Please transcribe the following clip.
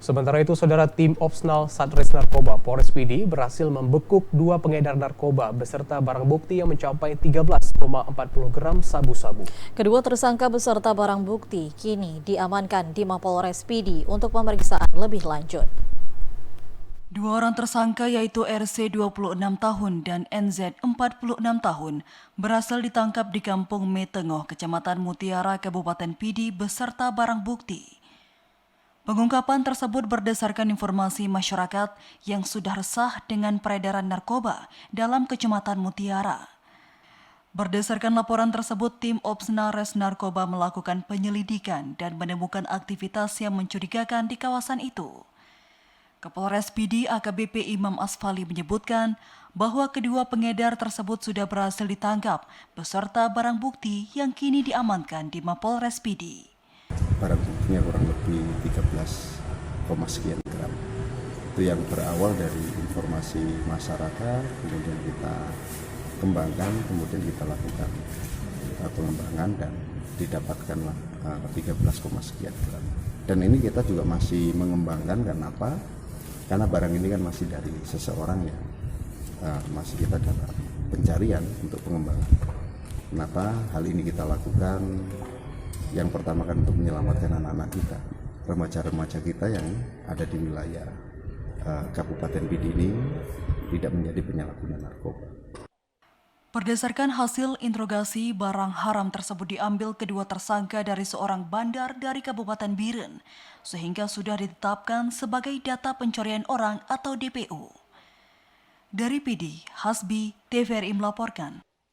Sementara itu, saudara, tim Opsnal Satres Narkoba Polres PD berhasil membekuk 2 pengedar narkoba beserta barang bukti yang mencapai 13,40 gram sabu-sabu. Kedua tersangka beserta barang bukti kini diamankan di Mapolres PD untuk pemeriksaan lebih lanjut. Dua orang tersangka yaitu RC 26 tahun dan NZ 46 tahun berhasil ditangkap di Kampung Metengoh, Kecamatan Mutiara, Kabupaten Pidi beserta barang bukti. Pengungkapan tersebut berdasarkan informasi masyarakat yang sudah resah dengan peredaran narkoba dalam Kecamatan Mutiara. Berdasarkan laporan tersebut, tim Opsnares Narkoba melakukan penyelidikan dan menemukan aktivitas yang mencurigakan di kawasan itu. Kapolres PD AKBP Imam Asfali menyebutkan bahwa kedua pengedar tersebut sudah berhasil ditangkap beserta barang bukti yang kini diamankan di Mapolres PD. Barang buktinya kurang lebih 13, sekian gram. Itu yang berawal dari informasi masyarakat, kemudian kita kembangkan, kemudian kita lakukan pengembangan dan didapatkanlah 13, sekian gram. Dan ini kita juga masih mengembangkan, kenapa? Karena barang ini kan masih dari seseorang yang masih kita dalam pencarian untuk pengembangan. Kenapa hal ini kita lakukan? Yang pertama kan untuk menyelamatkan anak-anak kita, remaja-remaja kita yang ada di wilayah Kabupaten Pidi ini tidak menjadi penyalahguna narkoba. Berdasarkan hasil interogasi, barang haram tersebut diambil kedua tersangka dari seorang bandar dari Kabupaten Biren, sehingga sudah ditetapkan sebagai data pencurian orang atau DPO. Dari PD, Hasbi, TVRI melaporkan.